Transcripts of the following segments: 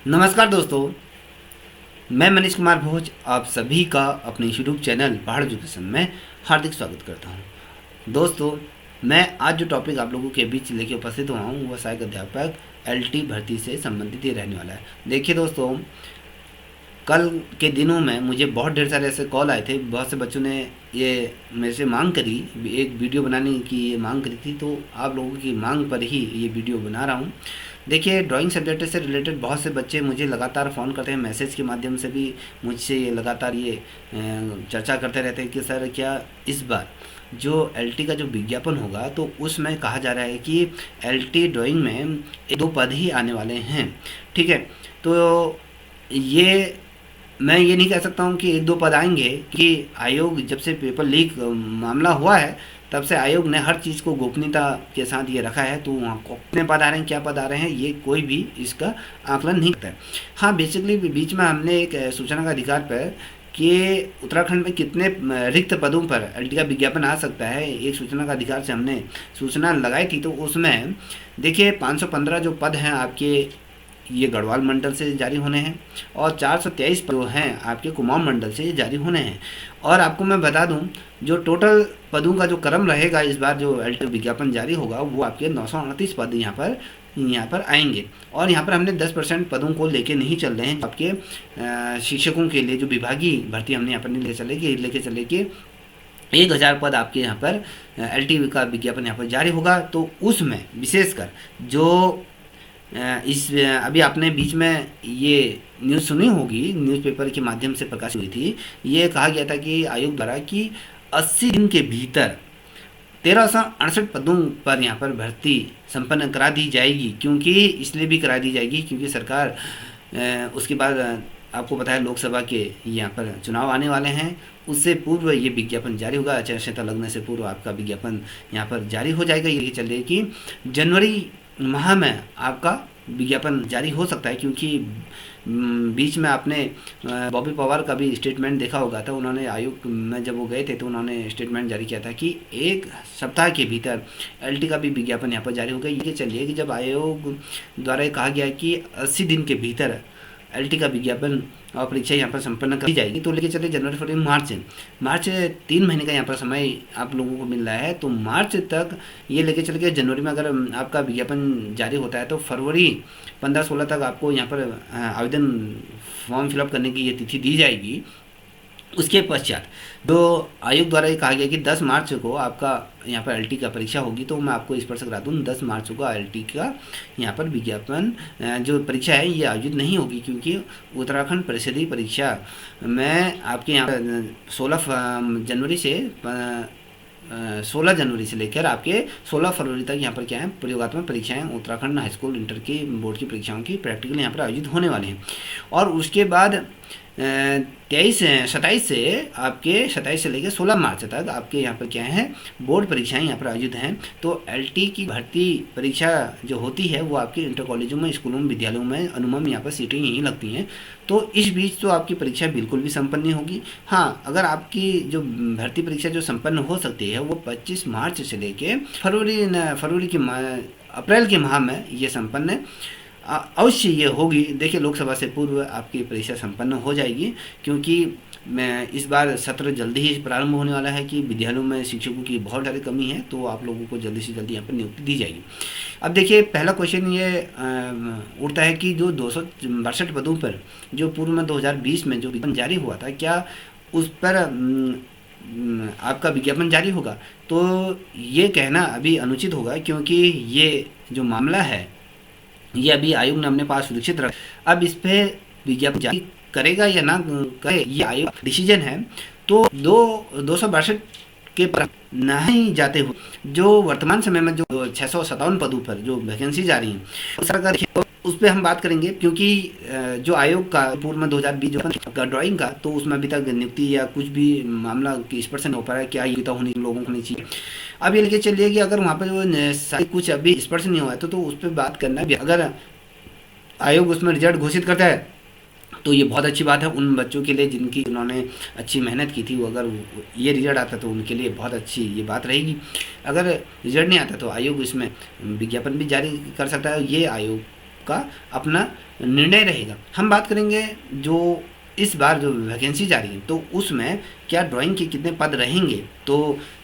नमस्कार दोस्तों, मैं मनीष कुमार भोज आप सभी का अपने यूट्यूब चैनल पहाड़ एजुकेशन में हार्दिक स्वागत करता हूं। दोस्तों, मैं आज जो टॉपिक आप लोगों के बीच लेके उपस्थित हुआ हूं वह सहायक अध्यापक एलटी भर्ती से संबंधित ही रहने वाला है। देखिए दोस्तों, कल के दिनों में मुझे बहुत ढेर सारे ऐसे कॉल आए थे। बहुत से बच्चों ने ये मेरे से मांग करी, एक वीडियो बनाने की ये मांग करी थी, तो आप लोगों की मांग पर ही ये वीडियो बना रहा हूँ। देखिए, ड्राइंग सब्जेक्ट से रिलेटेड बहुत से बच्चे मुझे लगातार फ़ोन करते हैं, मैसेज के माध्यम से भी मुझसे ये लगातार ये चर्चा करते रहते हैं कि सर क्या इस बार जो एलटी का जो विज्ञापन होगा तो उसमें कहा जा रहा है कि एलटी ड्राइंग में एक दो पद ही आने वाले हैं। ठीक है, तो ये मैं ये नहीं कह सकता हूँ कि एक दो पद आएंगे, कि आयोग जब से पेपर लीक मामला हुआ है तब से आयोग ने हर चीज़ को गोपनीयता के साथ ये रखा है। तो वहाँ कितने पद आ रहे हैं, क्या पद आ रहे हैं, ये कोई भी इसका आकलन नहीं करता है। हाँ, बेसिकली बीच में हमने एक सूचना का अधिकार पर कि उत्तराखंड में कितने रिक्त पदों पर एलटी का विज्ञापन आ सकता है, एक सूचना का अधिकार से हमने सूचना लगाई थी। तो उसमें देखिए 515 जो पद हैं आपके ये गढ़वाल मंडल से जारी होने हैं और 423 जो हैं आपके कुमाऊं मंडल से जारी होने हैं। और आपको मैं बता दूं, जो टोटल पदों का जो क्रम रहेगा इस बार जो एलटी विज्ञापन जारी होगा वो आपके 938 पद यहाँ पर आएंगे। और यहाँ पर हमने 10% पदों को लेके नहीं चल रहे हैं। आपके शिक्षकों के लिए जो विभागीय भर्ती हमने यहाँ पर नहीं लेके चले कि 1000 पद आपके यहाँ पर एलटी का विज्ञापन यहाँ पर जारी होगा। तो उसमें विशेषकर जो इस अभी आपने बीच में ये न्यूज़ सुनी होगी, न्यूज़पेपर के माध्यम से प्रकाशित हुई थी। ये कहा गया था कि आयोग द्वारा कि 80 दिन के भीतर 1368 पदों पर यहाँ पर भर्ती संपन्न करा दी जाएगी। क्योंकि इसलिए भी करा दी जाएगी क्योंकि सरकार उसके बाद आपको पता है लोकसभा के यहाँ पर चुनाव आने वाले हैं, उससे पूर्व ये विज्ञापन जारी होगा। आचार संहिता लगने से पूर्व आपका विज्ञापन यहाँ पर जारी हो जाएगा। ये चलिए कि जनवरी माह में आपका विज्ञापन जारी हो सकता है। क्योंकि बीच में आपने बॉबी पवार का भी स्टेटमेंट देखा होगा था। उन्होंने आयोग में जब वो गए थे तो उन्होंने स्टेटमेंट जारी किया था कि एक सप्ताह के भीतर एलटी का भी विज्ञापन यहाँ पर जारी होगा। ये चलिए कि जब आयोग द्वारा कहा गया कि 80 दिन के भीतर एलटी का विज्ञापन और परीक्षा यहाँ पर संपन्न कर दी जाएगी, तो लेके चले जनवरी फरवरी मार्च 3 महीने का यहाँ पर समय आप लोगों को मिल रहा है। तो मार्च तक ये लेके चल के जनवरी में अगर आपका विज्ञापन जारी होता है तो फरवरी 15-16 तक आपको यहाँ पर आवेदन फॉर्म फिलअप करने की ये तिथि दी जाएगी। उसके पश्चात जो आयोग द्वारा ये कहा गया कि 10 मार्च को आपका यहाँ पर एलटी का परीक्षा होगी। तो मैं आपको स्पष्ट करा दूँ, 10 मार्च को एलटी का यहाँ पर विज्ञापन जो परीक्षा है ये आयोजित नहीं होगी। क्योंकि उत्तराखंड परिषदीय परीक्षा में आपके यहाँ 16 जनवरी से लेकर आपके 16 फरवरी तक यहाँ पर क्या है प्रयोगात्मक परीक्षाएं उत्तराखंड हाई स्कूल इंटर की बोर्ड की परीक्षाओं की प्रैक्टिकल यहाँ पर आयोजित होने वाले हैं। और उसके बाद 27 से लेकर 16 मार्च तक आपके यहाँ पर क्या है बोर्ड परीक्षाएं यहाँ पर आयोजित हैं। तो एलटी की भर्ती परीक्षा जो होती है वो आपके इंटर कॉलेजों में, स्कूलों में, विद्यालयों में अनुमम यहाँ पर सीटें यहीं लगती हैं। तो इस बीच तो आपकी परीक्षा बिल्कुल भी संपन्न नहीं होगी। हाँ, अगर आपकी जो भर्ती परीक्षा जो संपन्न हो सकती है वो 25 मार्च से लेकर अप्रैल के माह में ये संपन्न अवश्य ये होगी। देखिए, लोकसभा से पूर्व आपकी परीक्षा संपन्न हो जाएगी। क्योंकि मैं इस बार सत्र जल्दी ही प्रारंभ होने वाला है कि विद्यालयों में शिक्षकों की बहुत सारी कमी है, तो आप लोगों को जल्दी से जल्दी यहाँ पर नियुक्ति दी जाएगी। अब देखिए, पहला क्वेश्चन ये उठता है कि जो 262 पदों पर जो पूर्व में 2020 में जो विज्ञापन जारी हुआ था, क्या उस पर आपका विज्ञापन जारी होगा? तो ये कहना अभी अनुचित होगा, क्योंकि ये जो मामला है ये अभी आयोग ने अपने पास सुरक्षित रखा। अब इस पे विज्ञापन जारी करेगा या ना करे ये आयोग डिसीजन है। तो 262 के पर नहीं जाते हुए जो वर्तमान समय में जो 657 पदों पर जो वैकेंसी जारी हैं सरकार उस पर हम बात करेंगे। क्योंकि जो आयोग का पूर्व में 2020 जो का ड्राइंग का, तो उसमें अभी तक नियुक्ति या कुछ भी मामला की स्पष्ट नहीं हो पा रहा है, क्या योग्यता होनी लोगों को नहीं चाहिए। अब ये लेके चलिए कि अगर वहाँ पर जो कुछ अभी स्पष्ट नहीं हुआ है तो उस पर बात करना भी, अगर आयोग उसमें रिजल्ट घोषित करता है तो ये बहुत अच्छी बात है उन बच्चों के लिए जिनकी उन्होंने अच्छी मेहनत की थी। वो अगर ये रिजल्ट आता तो उनके लिए बहुत अच्छी ये बात रहेगी। अगर रिजल्ट नहीं आता तो आयोग इसमें विज्ञापन भी जारी कर सकता है। ये आयोग आपका अपना निर्णय रहेगा। हम बात करेंगे जो इस बार जो वैकेंसी जारी है तो उसमें क्या ड्राइंग के कितने पद रहेंगे। तो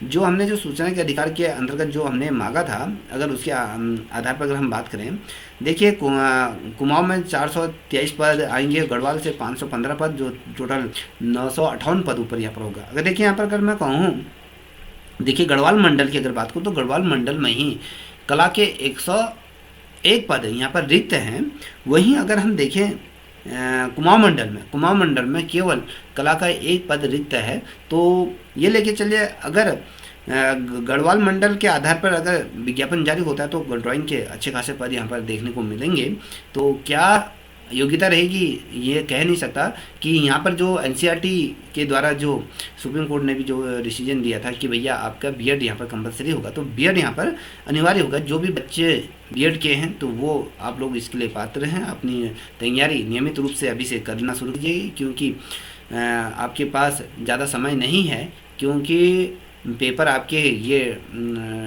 जो हमने जो सूचना के अधिकार के अंतर्गत जो हमने मांगा था, अगर उसके आधार पर अगर हम बात करें, देखिए कुमाऊं में 423 पद आएंगे, गढ़वाल से 515 पद, जो टोटल 958 पद ऊपर यहाँ पर होगा। अगर देखिए यहाँ पर अगर मैं कहूँ, देखिए गढ़वाल मंडल की अगर बात करूँ तो गढ़वाल मंडल में ही कला के 101 पद यहाँ पर रिक्त हैं। वहीं अगर हम देखें कुमाऊं मंडल में केवल कला का 1 पद रिक्त है। तो ये लेके चलिए, अगर गढ़वाल मंडल के आधार पर अगर विज्ञापन जारी होता है तो ड्राइंग के अच्छे खासे पद यहाँ पर देखने को मिलेंगे। तो क्या योग्यता रहेगी ये कह नहीं सकता कि यहाँ पर जो एनसीईआरटी के द्वारा जो सुप्रीम कोर्ट ने भी जो डिसीजन दिया था कि भैया आपका बीएड यहाँ पर कंपलसरी होगा, तो बीएड यहाँ पर अनिवार्य होगा। जो भी बच्चे बीएड के हैं तो वो आप लोग इसके लिए पात्र हैं। अपनी तैयारी नियमित रूप से अभी से करना शुरू कीजिए, क्योंकि आपके पास ज़्यादा समय नहीं है, क्योंकि पेपर आपके ये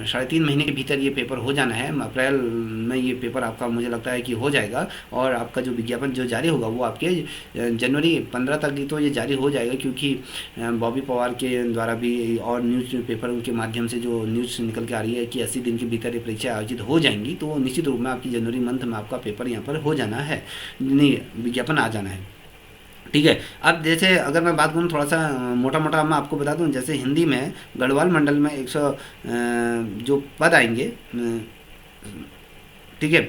3.5 महीने के भीतर ये पेपर हो जाना है। अप्रैल में ये पेपर आपका मुझे लगता है कि हो जाएगा, और आपका जो विज्ञापन जो जारी होगा वो आपके जनवरी 15 तक तो ये जारी हो जाएगा, क्योंकि बॉबी पवार के द्वारा भी और न्यूज़ पेपर के माध्यम से जो न्यूज़ निकल के आ रही है कि 80 दिन के भीतर ये परीक्षा आयोजित हो जाएंगी। तो निश्चित रूप में आपकी जनवरी मंथ में आपका पेपर यहाँ पर हो जाना है, नहीं विज्ञापन आ जाना है। ठीक है। अब जैसे अगर मैं बात करूँ थोड़ा सा मोटा मोटा मैं आपको बता दूँ, जैसे हिंदी में गढ़वाल मंडल में 100 जो पद आएंगे, ठीक है,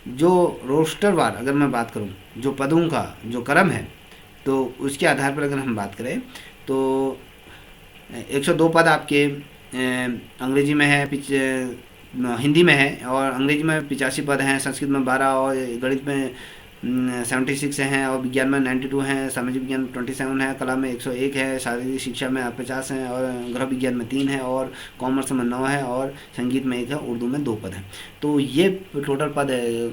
जो रोस्टरवार अगर मैं बात करूँ जो पदों का जो क्रम है, तो उसके आधार पर अगर हम बात करें तो 102 पद आपके अंग्रेजी में है, हिंदी में है, और अंग्रेजी में 85 पद हैं, संस्कृत में 12, और गणित में 76 हैं, और विज्ञान में 92 हैं, सामाजिक विज्ञान 27 है, कला में 101 है, शारीरिक शिक्षा में 50 हैं, और गृह विज्ञान में 3 है, और कॉमर्स में 9 है, और संगीत में 1 है, उर्दू में 2 पद हैं। तो ये टोटल पद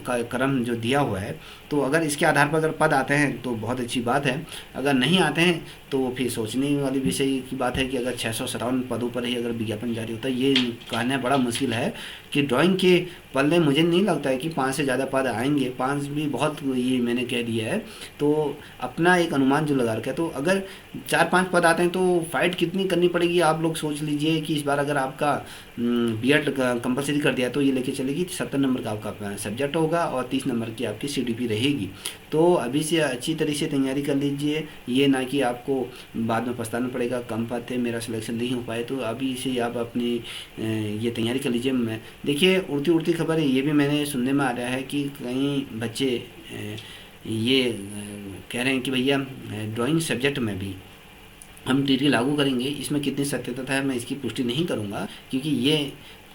का क्रम जो दिया हुआ है, तो अगर इसके आधार पर अगर पद आते हैं तो बहुत अच्छी बात है, अगर नहीं आते हैं तो फिर सोचने वाली विषय की बात है कि अगर 657 पदों पर ही अगर विज्ञापन जारी होता है, ये कहना बड़ा मुश्किल है कि ड्राइंग के पल्ले मुझे नहीं लगता है कि 5 से ज़्यादा पद आएंगे। 5 भी बहुत ये मैंने कह दिया है, तो अपना एक अनुमान जो लगा रखा है। तो अगर 4-5 पद आते हैं तो फाइट कितनी करनी पड़ेगी, आप लोग सोच लीजिए कि इस बार अगर आपका बीएड कंपलसरी कर दिया तो ये लेके चलेगी 70 नंबर का आपका सब्जेक्ट होगा, और 30 नंबर की आपकी सीडीपी रहेगी। तो अभी से अच्छी तरह से तैयारी कर लीजिए, ये ना कि आपको बाद में पछताना पड़ेगा कम पद थे मेरा सिलेक्शन नहीं हो पाए। तो अभी से आप अपनी ये तैयारी कर लीजिए। मैं देखिए उड़ती उड़ती खबर ये भी मैंने सुनने में आ रहा है कि कई बच्चे ये कह रहे हैं कि भैया ड्राइंग सब्जेक्ट में भी हम टीटी लागू करेंगे। इसमें कितनी सत्यता है मैं इसकी पुष्टि नहीं करूंगा, क्योंकि ये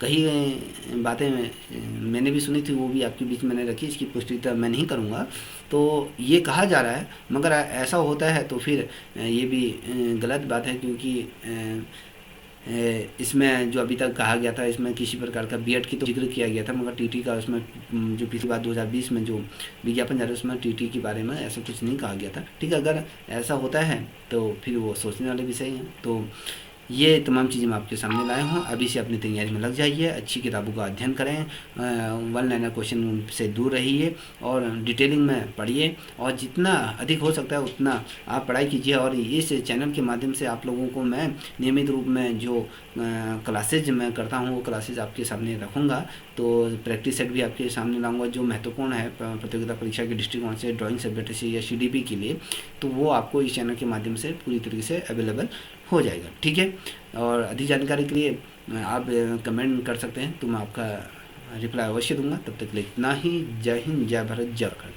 कई बातें मैंने भी सुनी थी, वो भी आपके बीच मैंने रखी, इसकी पुष्टि तो मैं नहीं करूंगा। तो ये कहा जा रहा है, मगर ऐसा होता है तो फिर ये भी गलत बात है, क्योंकि इसमें जो अभी तक कहा गया था इसमें किसी प्रकार का बीएड की तो जिक्र किया गया था, मगर टीटी का उसमें जो पिछली बार 2020 में जो विज्ञापन जा रहा है उसमें टीटी के बारे में ऐसा कुछ नहीं कहा गया था। ठीक है, अगर ऐसा होता है तो फिर वो सोचने वाले विषय हैं। तो ये तमाम चीज़ें मैं आपके सामने लाया हूँ। अभी से अपनी तैयारी में लग जाइए, अच्छी किताबों का अध्ययन करें, वन लाइनर क्वेश्चन से दूर रहिए, और डिटेलिंग में पढ़िए, और जितना अधिक हो सकता है उतना आप पढ़ाई कीजिए। और इस चैनल के माध्यम से आप लोगों को मैं नियमित रूप में जो क्लासेज मैं करता हूँ वो क्लासेज आपके सामने रखूँगा। तो प्रैक्टिस सेट भी आपके सामने लाऊंगा जो महत्वपूर्ण है प्रतियोगिता परीक्षा के दृष्टिकोण से, ड्राइंग सब्जेक्ट से या सीडीपी के लिए, तो वो आपको इस चैनल के माध्यम से पूरी तरीके से अवेलेबल हो जाएगा। ठीक है, और अधिक जानकारी के लिए आप कमेंट कर सकते हैं, तो मैं आपका रिप्लाई अवश्य दूंगा। तब तक के लिए इतना ही। जय हिंद, जय भारत, जय भारत।